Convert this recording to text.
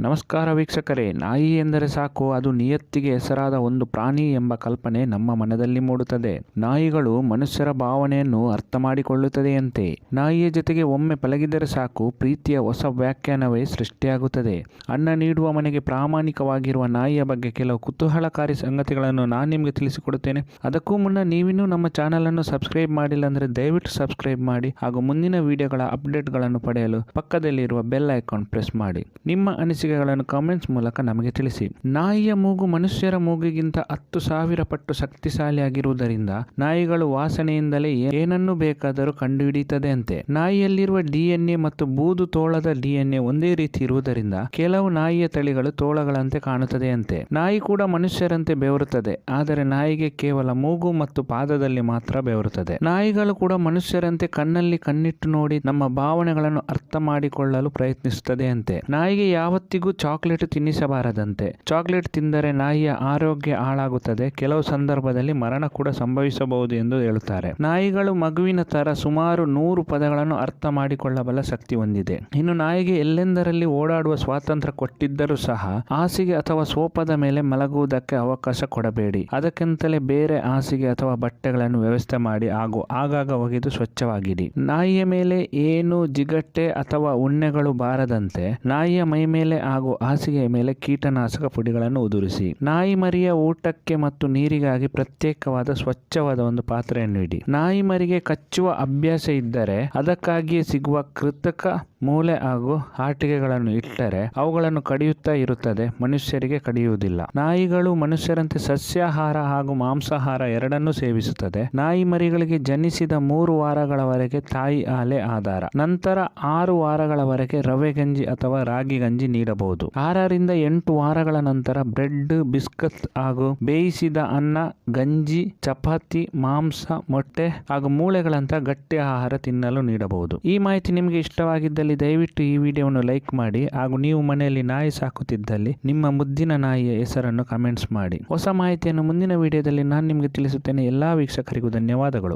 ನಮಸ್ಕಾರ ವೀಕ್ಷಕರೇ, ನಾಯಿ ಎಂದರೆ ಸಾಕು ಅದು ನಿಯತ್ತಿಗೆ ಹೆಸರಾದ ಒಂದು ಪ್ರಾಣಿ ಎಂಬ ಕಲ್ಪನೆ ನಮ್ಮ ಮನದಲ್ಲಿ ಮೂಡುತ್ತದೆ. ನಾಯಿಗಳು ಮನುಷ್ಯರ ಭಾವನೆಯನ್ನು ಅರ್ಥ ಮಾಡಿಕೊಳ್ಳುತ್ತದೆಯಂತೆ. ನಾಯಿಯ ಜೊತೆಗೆ ಒಮ್ಮೆ ಪಳಗಿದರೆ ಸಾಕು ಪ್ರೀತಿಯ ಹೊಸ ವ್ಯಾಖ್ಯಾನವೇ ಸೃಷ್ಟಿಯಾಗುತ್ತದೆ. ಅನ್ನ ನೀಡುವ ಮನೆಗೆ ಪ್ರಾಮಾಣಿಕವಾಗಿರುವ ನಾಯಿಯ ಬಗ್ಗೆ ಕೆಲವು ಕುತೂಹಲಕಾರಿ ಸಂಗತಿಗಳನ್ನು ನಾನು ನಿಮಗೆ ತಿಳಿಸಿಕೊಡುತ್ತೇನೆ. ಅದಕ್ಕೂ ಮುನ್ನ ನೀವಿನ್ನೂ ನಮ್ಮ ಚಾನಲನ್ನು ಸಬ್ಸ್ಕ್ರೈಬ್ ಮಾಡಿಲ್ಲ ಅಂದರೆ ದಯವಿಟ್ಟು ಸಬ್ಸ್ಕ್ರೈಬ್ ಮಾಡಿ ಹಾಗೂ ಮುಂದಿನ ವಿಡಿಯೋಗಳ ಅಪ್ಡೇಟ್ಗಳನ್ನು ಪಡೆಯಲು ಪಕ್ಕದಲ್ಲಿರುವ ಬೆಲ್ ಐಕಾನ್ ಪ್ರೆಸ್ ಮಾಡಿ. ನಿಮ್ಮ ಅನಿಸಿಕೆಗಳನ್ನು ಕಾಮೆಂಟ್ಸ್ ಮೂಲಕ ನಮಗೆ ತಿಳಿಸಿ. ನಾಯಿಯ ಮೂಗು ಮನುಷ್ಯರ ಮೂಗಿಗಿಂತ 10,000 ಪಟ್ಟು ಶಕ್ತಿಶಾಲಿಯಾಗಿರುವುದರಿಂದ ನಾಯಿಗಳು ವಾಸನೆಯಿಂದಲೇ ಏನನ್ನು ಬೇಕಾದರೂ ಕಂಡುಹಿಡಿಯುತ್ತದೆ ಅಂತೆ. ನಾಯಿಯಲ್ಲಿರುವ DNA ಮತ್ತು ಬೂದು ತೋಳದ DNA ಒಂದೇ ರೀತಿ ಇರುವುದರಿಂದ ಕೆಲವು ನಾಯಿಯ ತಳಿಗಳು ತೋಳಗಳಂತೆ ಕಾಣುತ್ತದೆ ಅಂತೆ. ನಾಯಿ ಕೂಡ ಮನುಷ್ಯರಂತೆ ಬೆವರುತ್ತದೆ, ಆದರೆ ನಾಯಿಗೆ ಕೇವಲ ಮೂಗು ಮತ್ತು ಪಾದದಲ್ಲಿ ಮಾತ್ರ ಬೆವರುತ್ತದೆ. ನಾಯಿಗಳು ಕೂಡ ಮನುಷ್ಯರಂತೆ ಕಣ್ಣಲ್ಲಿ ಕಣ್ಣಿಟ್ಟು ನೋಡಿ ನಮ್ಮ ಭಾವನೆಗಳನ್ನು ಅರ್ಥ ಮಾಡಿಕೊಳ್ಳಲು ಪ್ರಯತ್ನಿಸುತ್ತದೆ ಅಂತೆ. ನಾಯಿಗೆ ಯಾವತ್ತಿಗೂ ಚಾಕ್ಲೇಟ್ ತಿನ್ನಿಸಬಾರದಂತೆ. ಚಾಕ್ಲೇಟ್ ತಿಂದರೆ ನಾಯಿಯ ಆರೋಗ್ಯ ಹಾಳಾಗುತ್ತದೆ, ಕೆಲವು ಸಂದರ್ಭದಲ್ಲಿ ಮರಣ ಕೂಡ ಸಂಭವಿಸಬಹುದು ಎಂದು ಹೇಳುತ್ತಾರೆ. ನಾಯಿಗಳು ಮಗುವಿನ ತರ ಸುಮಾರು 100 ಪದಗಳನ್ನು ಅರ್ಥ ಮಾಡಿಕೊಳ್ಳಬಲ್ಲ ಶಕ್ತಿ ಹೊಂದಿದೆ. ಇನ್ನು ನಾಯಿಗೆ ಎಲ್ಲೆಂದರಲ್ಲಿ ಓಡಾಡುವ ಸ್ವಾತಂತ್ರ್ಯ ಕೊಟ್ಟಿದ್ದರೂ ಸಹ ಹಾಸಿಗೆ ಅಥವಾ ಸೋಫಾದ ಮೇಲೆ ಮಲಗುವುದಕ್ಕೆ ಅವಕಾಶ ಕೊಡಬೇಡಿ. ಅದಕ್ಕಿಂತಲೇ ಬೇರೆ ಹಾಸಿಗೆ ಅಥವಾ ಬಟ್ಟೆಗಳನ್ನು ವ್ಯವಸ್ಥೆ ಮಾಡಿ ಹಾಗೂ ಆಗಾಗ ಒಗೆದು ಸ್ವಚ್ಛವಾಗಿಡಿ. ನಾಯಿಯ ಮೇಲೆ ಏನು ಜಿಗಟೆ ಅಥವಾ ಉಣ್ಣೆಗಳು ಬಾರದಂತೆ ನಾಯಿಯ ಮೈ ಮೇಲೆ ಹಾಗೂ ಹಾಸಿಗೆಯ ಮೇಲೆ ಕೀಟನಾಶಕ ಪುಡಿಗಳನ್ನು ಉದುರಿಸಿ. ನಾಯಿ ಮರಿಯ ಊಟಕ್ಕೆ ಮತ್ತು ನೀರಿಗಾಗಿ ಪ್ರತ್ಯೇಕವಾದ ಸ್ವಚ್ಛವಾದ ಒಂದು ಪಾತ್ರೆಯನ್ನು ಇಡಿ. ನಾಯಿ ಮರಿಗೆ ಕಚ್ಚುವ ಅಭ್ಯಾಸ ಇದ್ದರೆ ಅದಕ್ಕಾಗಿಯೇ ಸಿಗುವ ಕೃತಕ ಮೂಳೆ ಹಾಗೂ ಆಟಿಕೆಗಳನ್ನು ಇಟ್ಟರೆ ಅವುಗಳನ್ನು ಕಡಿಯುತ್ತಾ ಇರುತ್ತದೆ, ಮನುಷ್ಯರಿಗೆ ಕಡಿಯುವುದಿಲ್ಲ. ನಾಯಿಗಳು ಮನುಷ್ಯರಂತೆ ಸಸ್ಯಾಹಾರ ಹಾಗೂ ಮಾಂಸಾಹಾರ ಎರಡನ್ನೂ ಸೇವಿಸುತ್ತದೆ. ನಾಯಿ ಮರಿಗಳಿಗೆ ಜನಿಸಿದ 3 ವಾರಗಳವರೆಗೆ ತಾಯಿ ಹಾಲೇ ಆಧಾರ. ನಂತರ 6 ವಾರಗಳವರೆಗೆ ರವೆ ಗಂಜಿ ಅಥವಾ ರಾಗಿ ಗಂಜಿ ನೀಡಬಹುದು. 6 ರಿಂದ 8 ವಾರಗಳ ನಂತರ ಬ್ರೆಡ್, ಬಿಸ್ಕತ್ ಹಾಗೂ ಬೇಯಿಸಿದ ಅನ್ನ, ಗಂಜಿ, ಚಪಾತಿ, ಮಾಂಸ, ಮೊಟ್ಟೆ ಹಾಗೂ ಮೂಳೆಗಳಂತಹ ಗಟ್ಟಿ ಆಹಾರ ತಿನ್ನಲು ನೀಡಬಹುದು. ಈ ಮಾಹಿತಿ ನಿಮಗೆ ಇಷ್ಟವಾಗಿದ್ದಲ್ಲಿ ದಯವಿಟ್ಟು ಈ ವಿಡಿಯೋವನ್ನು ಲೈಕ್ ಮಾಡಿ ಹಾಗೂ ನೀವು ಮನೆಯಲ್ಲಿ ನಾಯಿ ಸಾಕುತ್ತಿದ್ದಲ್ಲಿ ನಿಮ್ಮ ಮುದ್ದಿನ ನಾಯಿಯ ಹೆಸರನ್ನು ಕಮೆಂಟ್ಸ್ ಮಾಡಿ. ಹೊಸ ಮಾಹಿತಿಯನ್ನು ಮುಂದಿನ ವಿಡಿಯೋದಲ್ಲಿ ನಾನು ನಿಮಗೆ ತಿಳಿಸುತ್ತೇನೆ. ಎಲ್ಲಾ ವೀಕ್ಷಕರಿಗೂ ಧನ್ಯವಾದಗಳು.